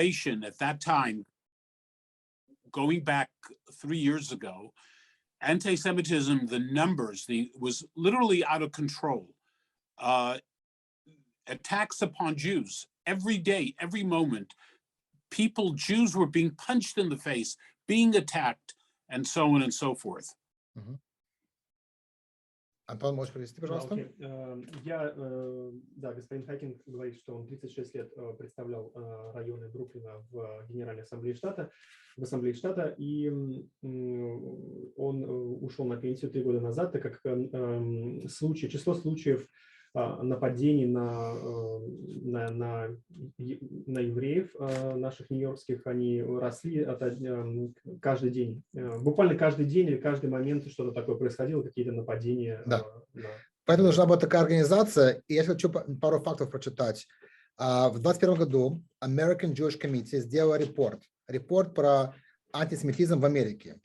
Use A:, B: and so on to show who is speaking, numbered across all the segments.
A: At that time, going back 3 years ago, anti-Semitism, the numbers, was literally out of control. Attacks upon Jews every day, every moment. Jews were being punched in the face, being attacked, and so on and so forth.
B: Антон, можешь привести, пожалуйста?
C: Да, господин Хакинг говорит, что он 36 лет представлял районы Бруклина в Генеральной Ассамблее Штата, и он ушел на пенсию 3 года назад, так как число случаев нападений на евреев наших нью-йоркских, они росли каждый день. Буквально каждый день или каждый момент что-то такое происходило, какие-то нападения.
B: Да. Поэтому нужна была такая организация, и я хочу пару фактов прочитать. В 2021 году American Jewish Committee сделала репорт про антисемитизм в Америке.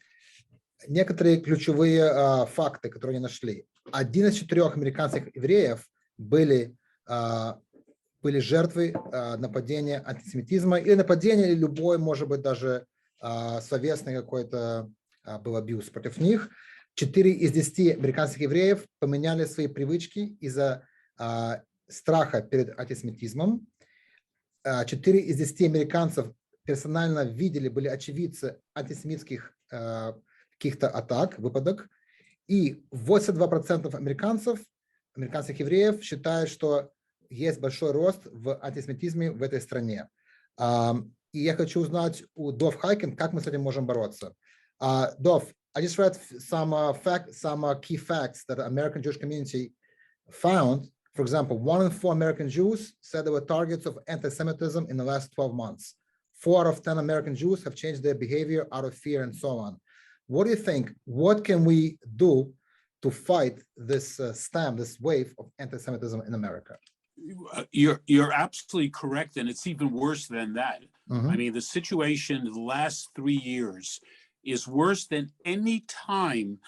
B: Некоторые ключевые факты, которые они нашли. 1 из 4 американских евреев были жертвой нападения антисемитизма или нападения, или любой, может быть, даже словесный какой-то был абьюз против них. 4 из 10 американских евреев поменяли свои привычки из-за страха перед антисемитизмом. 4 из 10 американцев персонально видели, были очевидцы антисемитских каких-то атак, выпадок. И 82% американских евреев считают, что есть большой рост в антисемитизме в этой стране. И я хочу узнать у Dov Hikind, как мы с этим можем бороться. Dov, I just read some key facts that the American Jewish community found. For example, 1 in 4 American Jews said they were targets of anti-Semitism in the last 12 months. 4 out of 10 American Jews have changed their behavior out of fear and so on. What do you think? What can we do to fight this this wave of anti-Semitism in America?
A: You're absolutely correct, and it's even worse than that. I mean, the situation in the last 3 years is worse than any time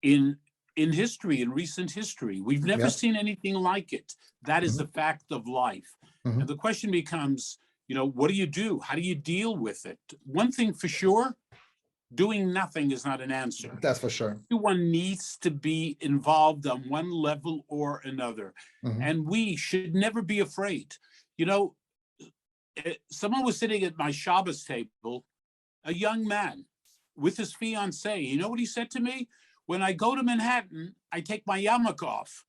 A: in history, in recent history. We've never seen anything like it. That is the fact of life. And the question becomes, what do you do? How do you deal with it? One thing for sure, doing nothing is not an answer.
B: That's for sure.
A: Everyone needs to be involved on one level or another. And we should never be afraid. Someone was sitting at my Shabbos table, a young man with his fiancée. You know what he said to me? When I go to Manhattan, I take my yarmulke off.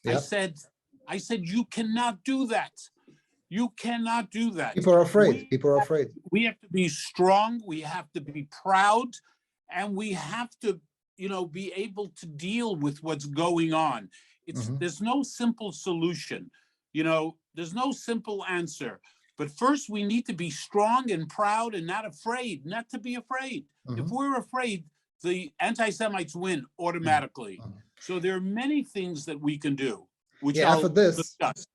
A: Yep. I said, you cannot do that. You cannot do that.
B: People are afraid.
A: We have to be strong. We have to be proud. And we have to, be able to deal with what's going on. There's no simple solution. There's no simple answer. But first, we need to be strong and proud and not to be afraid. If we're afraid, the anti-Semites win automatically. So there are many things that we can do, which I'll discuss.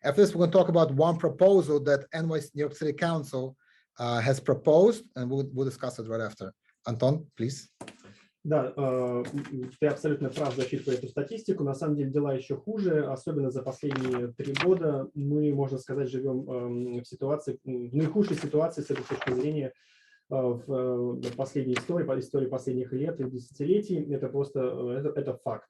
B: After this, we're going to talk about one proposal that NYC New York City Council has proposed, and we'll discuss it right after. Anton, please.
C: Да, ты абсолютно прав, зачитывая эту статистику. На самом деле дела еще хуже, особенно за последние 3 года. Мы, можно сказать, живем в наихудшей ситуации с этой точки зрения в последней истории последних лет и десятилетий. Это просто это факт.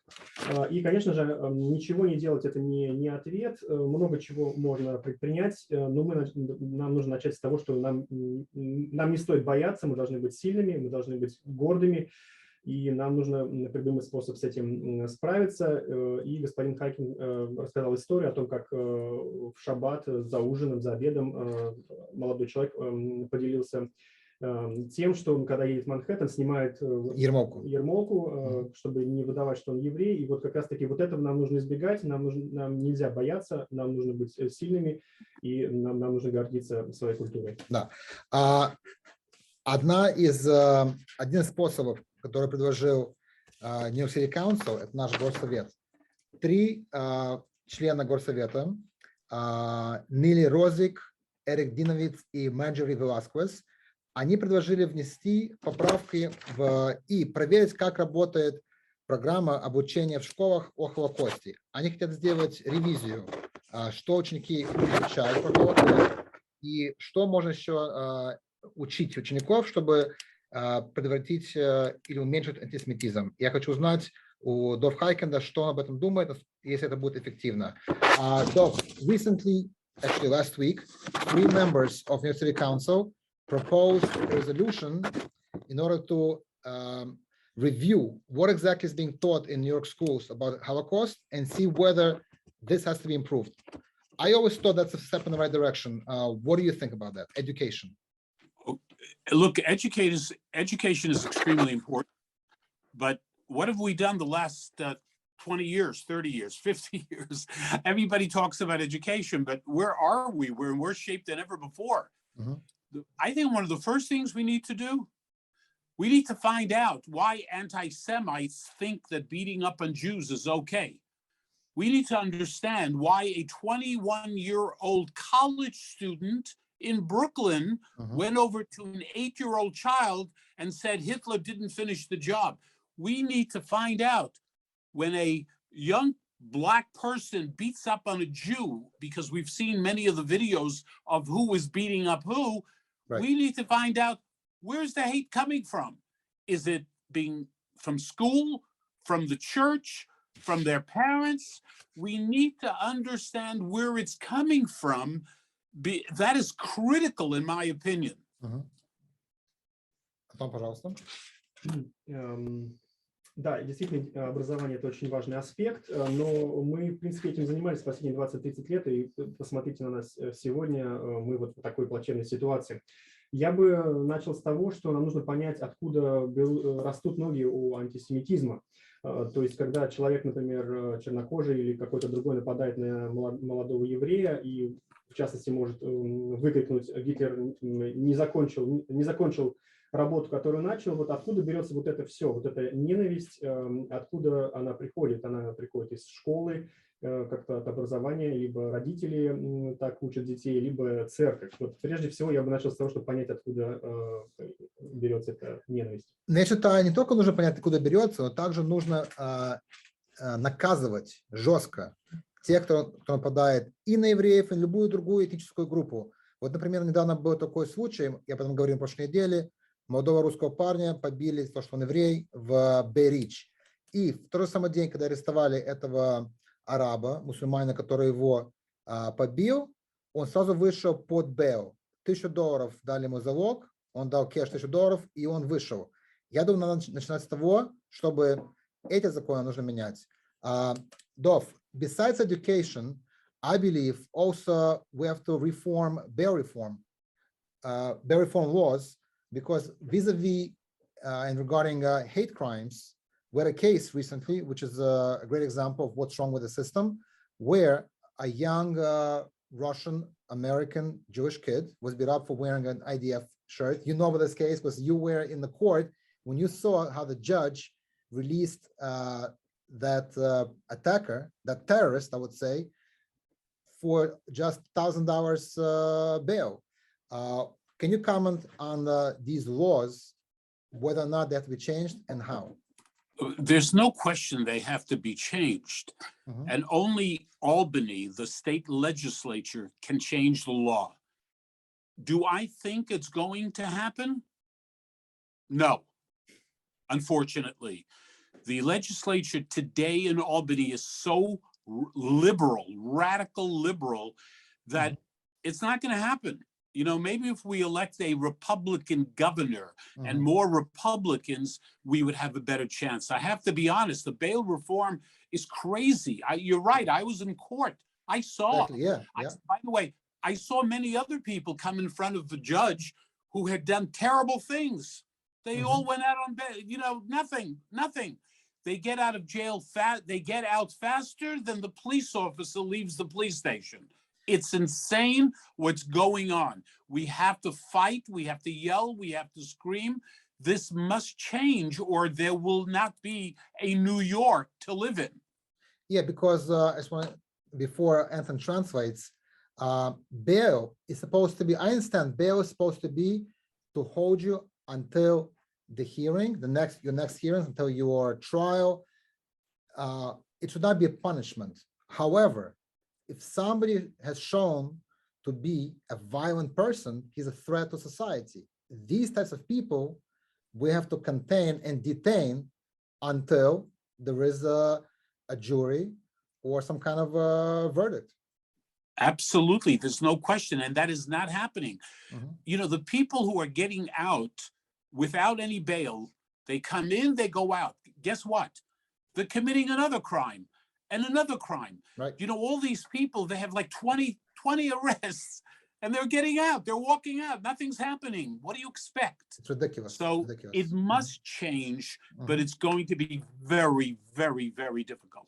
C: И, конечно же, ничего не делать — это не ответ. Много чего можно предпринять, но нам нужно начать с того, что нам не стоит бояться, мы должны быть сильными, мы должны быть гордыми, и нам нужно придумать способ с этим справиться. И господин Хайкин рассказал историю о том, как в шаббат за ужином, за обедом молодой человек поделился тем, что он, когда едет в Манхэттен, снимает ермолку, чтобы не выдавать, что он еврей. И вот как раз-таки вот этого нам нужно избегать, нам нельзя бояться, нам нужно быть сильными, и нам нужно гордиться своей культурой.
B: Да. Один из способов, который предложил New York City Council, это наш горсовет. 3 члена горсовета, Нили Розик, Эрик Диновиц и Марджори Веласквес, они предложили внести поправки и проверить, как работает программа обучения в школах о Холокосте. Они хотят сделать ревизию, что ученики изучают про Холокост, И что можно еще учить учеников, чтобы предотвратить или уменьшить антисемитизм? Я хочу узнать у Dov Hikinde, что он об этом думает, если это будет эффективно. Dov, recently, actually last week, 3 members of New York City Council proposed a resolution in order to review what exactly is being taught in New York schools about Holocaust and see whether this has to be improved. I always thought that's a step in the right direction. What do you think about that? Education.
A: Look, education is extremely important, but what have we done the last 20 years, 30 years, 50 years? Everybody talks about education, but where are we? We're in worse shape than ever before. I think one of the first things we need to do, we need to find out why anti-Semites think that beating up on Jews is okay. We need to understand why a 21-year-old college student in Brooklyn went over to an 8-year-old child and said Hitler didn't finish the job. We need to find out when a young Black person beats up on a Jew, because we've seen many of the videos of who is beating up who, we need to find out, where's the hate coming from? Is it being from school, from the church, from their parents? We need to understand where it's coming from. That is critical, in my opinion.
C: Да, действительно, образование – это очень важный аспект, но мы, в принципе, этим занимались последние 20-30 лет, и посмотрите на нас сегодня, мы вот в такой плачевной ситуации. Я бы начал с того, что нам нужно понять, откуда растут ноги у антисемитизма. То есть, когда человек, например, чернокожий или какой-то другой нападает на молодого еврея и, в частности, может выкрикнуть: Гитлер не закончил работу, которую начал, вот откуда берется вот это все, вот эта ненависть, откуда она приходит? Она приходит из школы, как-то от образования, либо родители так учат детей, либо церковь. Вот прежде всего я бы начал с того, чтобы понять, откуда берется эта ненависть.
B: Я считаю, не только нужно понять, откуда берется, но также нужно наказывать жестко тех, кто нападает и на евреев, и на любую другую этническую группу. Вот, например, недавно был такой случай, я об этом говорил в прошлой неделе, молодого русского парня побили за то, что он еврей, в Бей-Рич. И в тот же самый день, когда арестовали этого араба, мусульманина, который его побил, он сразу вышел под бейл. $1000 дали ему залог, он дал кэш $1000, и он вышел. Я думаю, надо начинать с того, чтобы эти законы нужно менять. Dov, besides education, I believe also we have to reform bail reform laws, because vis-a-vis and regarding hate crimes, we had a case recently, which is a great example of what's wrong with the system, where a young Russian American Jewish kid was beat up for wearing an IDF shirt. You know about this case because you were in the court when you saw how the judge released that attacker, that terrorist, I would say, for just $1,000 bail. Can you comment on these laws, whether or not they have to be changed and how?
A: There's no question they have to be changed. And only Albany, the state legislature, can change the law. Do I think it's going to happen? No, unfortunately. The legislature today in Albany is so liberal, radical liberal, that it's not going to happen. You know, maybe if we elect a Republican governor and more Republicans, we would have a better chance. I have to be honest, the bail reform is crazy. You're right, I was in court. I saw, by the way, I saw many other people come in front of the judge who had done terrible things. They all went out on bail, you know, nothing. They get out of jail they get out faster than the police officer leaves the police station. It's insane what's going on. We have to fight, we have to yell, we have to scream. This must change, or there will not be a New York to live in.
B: Yeah, because before Anthony translates, bail is supposed to be, I understand bail is supposed to be to hold you until the hearing, your next hearing, until your trial. It should not be a punishment. However, if somebody has shown to be a violent person, he's a threat to society. These types of people we have to contain and detain until there is a jury or some kind of a verdict.
A: Absolutely, there's no question, and that is not happening. You know, the people who are getting out without any bail, they come in, they go out. Guess what? They're committing another crime and another crime.
B: Right.
A: You know, all these people, they have like 20 arrests, and they're getting out, they're walking out, nothing's happening. What do you expect?
B: It's ridiculous.
A: So
B: ridiculous.
A: it must change, but it's going to be very, very, very difficult.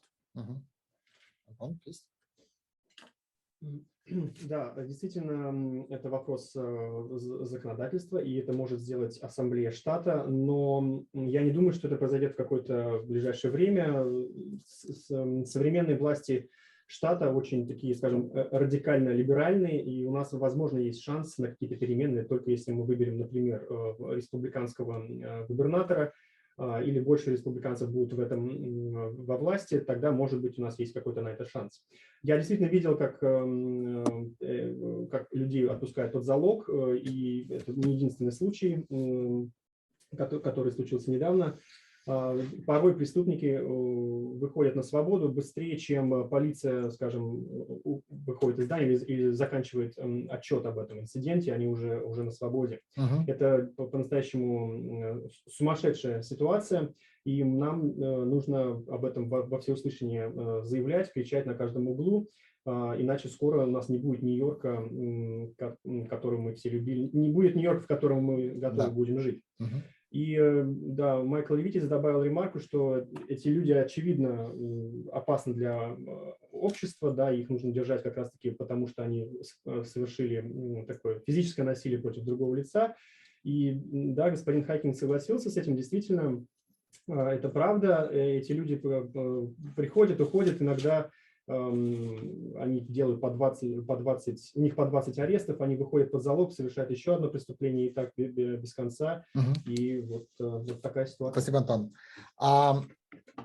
C: Да, действительно, это вопрос законодательства, и это может сделать Ассамблея штата, но я не думаю, что это произойдет в какое-то ближайшее время. Современные власти штата очень такие, скажем, радикально либеральные, и у нас, возможно, есть шанс на какие-то перемены, только если мы выберем, например, республиканского губернатора, или больше республиканцев будут во власти, тогда, может быть, у нас есть какой-то на это шанс. Я действительно видел, как людей отпускают под залог, и это не единственный случай, который случился недавно. Порой преступники выходят на свободу быстрее, чем полиция, скажем, выходит из здания или заканчивает отчет об этом инциденте, они уже на свободе. Это по-настоящему сумасшедшая ситуация, и нам нужно об этом во всеуслышание заявлять, кричать на каждом углу, иначе скоро у нас не будет Нью-Йорка, который мы все любили, не будет Нью-Йорка, в котором мы готовы будем жить. И да, Майкл Левитис добавил ремарку, что эти люди, очевидно, опасны для общества, да, их нужно держать как раз-таки потому, что они совершили такое физическое насилие против другого лица. И да, господин Хакинг согласился с этим, действительно, это правда, эти люди приходят, уходят, иногда они делают у них по 20 арестов, они выходят под залог, совершают еще одно преступление, и так без конца. И вот такая ситуация.
B: Спасибо, Антон.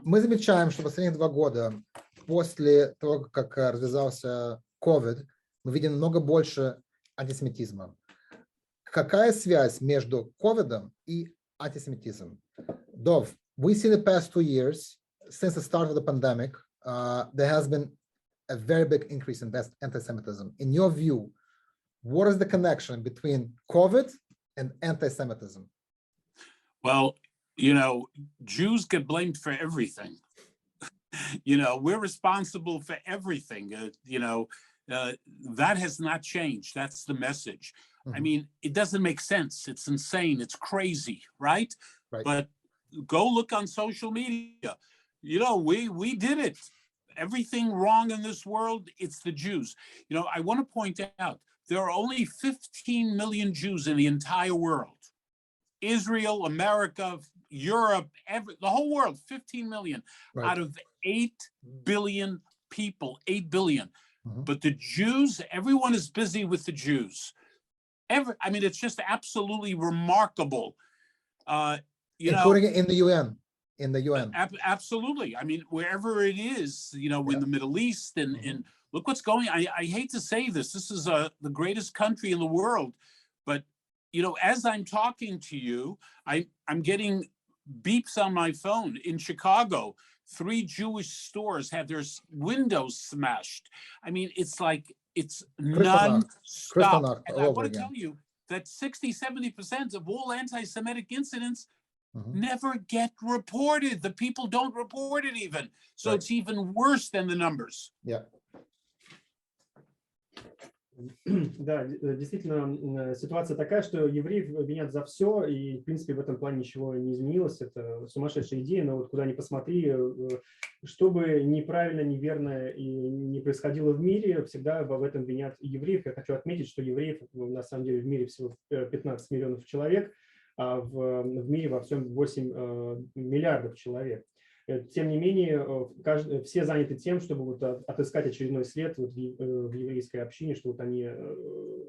B: Мы замечаем, что последние 2 года, после того, как развязался COVID, мы видим много больше антисемитизма. Какая связь между COVID и антисемитизмом? Dov, we see the past 2 years, since the start of the pandemic, there has been a very big increase in anti-Semitism. In your view, what is the connection between COVID and anti-Semitism?
A: Well, you know, Jews get blamed for everything. You know, we're responsible for everything. You know, that has not changed. That's the message. I mean, it doesn't make sense. It's insane. It's crazy, right? But go look on social media. You know, we did it. Everything wrong in this world, it's the Jews. You know, I want to point out, there are only 15 million Jews in the entire world. Israel, America, Europe, the whole world, 15 million out of 8 billion people, 8 billion. But the Jews, everyone is busy with the Jews. I mean, it's just absolutely remarkable.
B: Including in the UN. In the UN.
A: Absolutely. I mean, wherever it is, you know, in the Middle East, and look what's going on. I hate to say this. This is the greatest country in the world. But, you know, as I'm talking to you, I'm getting beeps on my phone. In Chicago, 3 Jewish stores have their windows smashed. I mean, it's like, it's non-stop. And I want to tell you that 60-70% of all anti-Semitic incidents never get reported. The people don't report it even. So it's even worse than the numbers.
B: Yeah.
C: Да, действительно, ситуация такая, что евреев винят за все, и, в принципе, в этом плане ничего не изменилось. Это сумасшедшая идея, но вот куда ни посмотри, что бы неправильно, неверно и не происходило в мире, всегда в этом винят евреев. Я хочу отметить, что евреев, на самом деле, в мире всего 15 миллионов человек, а в мире во всем 8 миллиардов человек. Тем не менее, все заняты тем, чтобы вот отыскать очередной след вот в еврейской общине, что вот они,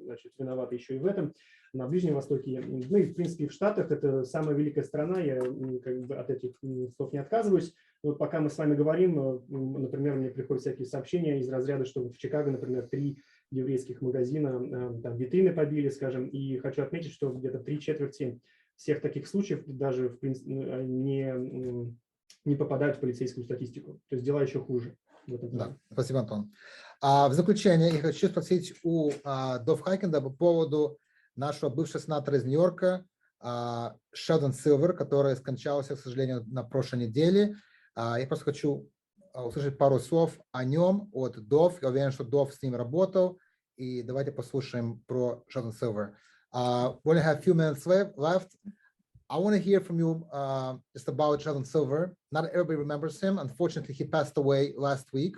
C: значит, виноваты еще и в этом. На Ближнем Востоке, ну и в принципе в Штатах, это самая великая страна, я как бы от этих слов не отказываюсь. Но вот пока мы с вами говорим, например, мне приходят всякие сообщения из разряда, что в Чикаго, например, 3 еврейских магазина, там витрины побили, скажем, и хочу отметить, что где-то 3/4 всех таких случаев даже, в принципе, не попадают в полицейскую статистику, то есть дела еще хуже.
B: Да, спасибо, Антон. В заключение я хочу спросить у Дов Хикинда по поводу нашего бывшего сенатора из Нью-Йорка, Sheldon Silver, который скончался, к сожалению, на прошлой неделе. Я просто хочу услышать пару слов о нем от Дов. Я уверен, что Дов с ним работал. И давайте послушаем про Sheldon Silver. We only have a few minutes left. I want to hear from you just about Sheldon Silver. Not everybody remembers him. Unfortunately, he passed away last week.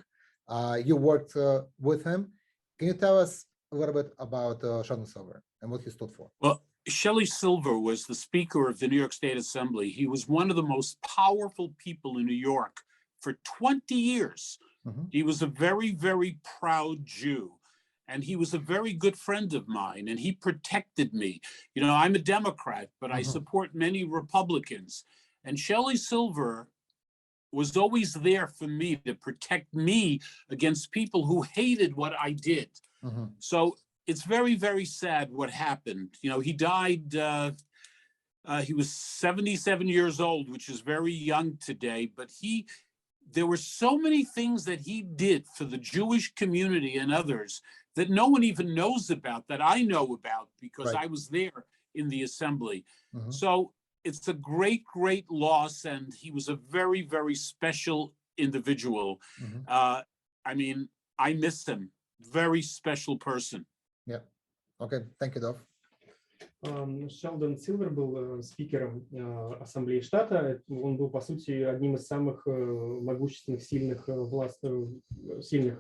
B: You worked with him. Can you tell us a little bit about Sheldon Silver and what he stood for?
A: Well, Shelley Silver was the Speaker of the New York State Assembly. He was one of the most powerful people in New York for 20 years.
B: Mm-hmm.
A: He was a very, very proud Jew. And he was a very good friend of mine, and he protected me. You know, I'm a Democrat, but I support many Republicans. And Shelley Silver was always there for me to protect me against people who hated what I did. So it's very, very sad what happened. You know, he died, he was 77 years old, which is very young today, but there were so many things that he did for the Jewish community and others that no one even knows about, that I know about because I was there in the assembly. So it's a great, great loss. And he was a very, very special individual. I mean, I miss him. Very special person.
B: Yeah. Okay. Thank you, Dov.
C: Шелдон Силвер был спикером Ассамблеи штата. Он был, по сути, одним из самых могущественных, сильных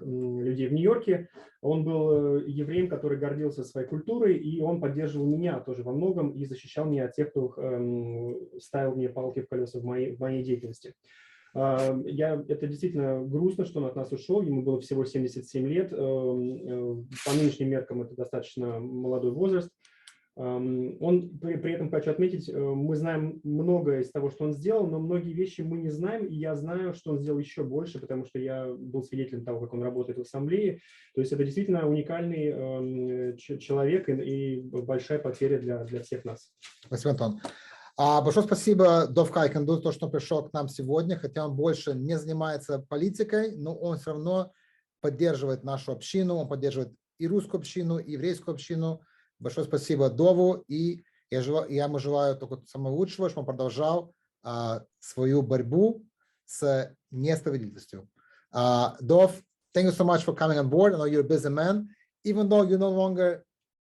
C: людей в Нью-Йорке. Он был евреем, который гордился своей культурой, и он поддерживал меня тоже во многом и защищал меня от тех, кто ставил мне палки в колеса в моей деятельности. Это действительно грустно, что он от нас ушел. Ему было всего 77 лет. По нынешним меркам это достаточно молодой возраст. Он, при этом хочу отметить, мы знаем многое из того, что он сделал, но многие вещи мы не знаем, и я знаю, что он сделал еще больше, потому что я был свидетелем того, как он работает в ассамблее. То есть это действительно уникальный человек и большая потеря для всех нас.
B: Спасибо, Антон. Большое спасибо Дов Хикинду за то, что он пришел к нам сегодня, хотя он больше не занимается политикой, но он все равно поддерживает нашу общину, он поддерживает и русскую общину, и еврейскую общину. Большое спасибо Дову, и я ему желаю только самого лучшего, чтобы он продолжал свою борьбу с несправедливостью. Dov, thank you so much for coming on board. I know you're a busy man. Even though you're no longer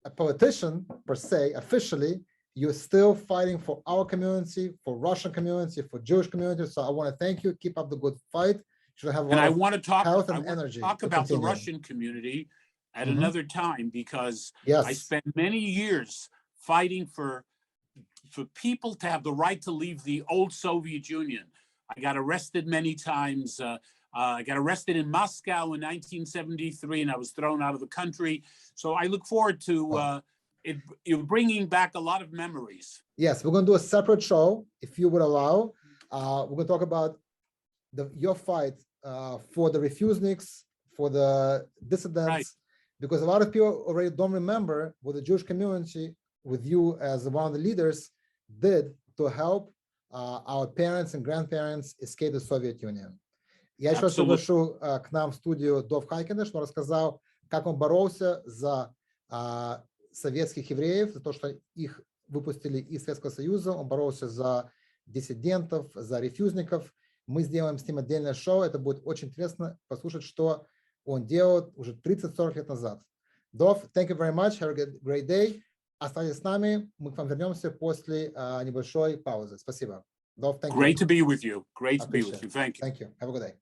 B: a politician per se, officially, you're still fighting for our community, for Russian community, for Jewish community. So I want to thank you. Keep up the good fight. You should have a lot of health and energy.
A: Talk about the Russian community at another time, because I spent many years fighting for people to have the right to leave the old Soviet Union. I got arrested many times. I got arrested in Moscow in 1973, and I was thrown out of the country. So I look forward to you're bringing back a lot of memories.
B: Yes, we're going to do a separate show, if you would allow. We're going to talk about your fight for the refuseniks, for the dissidents, because a lot of people already don't remember what the Jewish community, with you as one of the leaders, did to help our parents and grandparents escape the Soviet Union. Я еще раз приглашу к нам в студию Дов Хикинда, что он рассказал, как он боролся за советских евреев, за то, что их выпустили из Советского Союза. Он боролся за диссидентов, за рефьюзников. Мы сделаем с ним отдельное шоу. Это будет очень интересно послушать, что он делал уже 30-40 лет назад. Dov, thank you very much. Have a great day. Оставайтесь с нами. Мы к вам вернемся после небольшой паузы. Спасибо. Dov, thank you.
A: Great to be with you. Great to be with you. Thank you.
B: Thank you. Have a good day.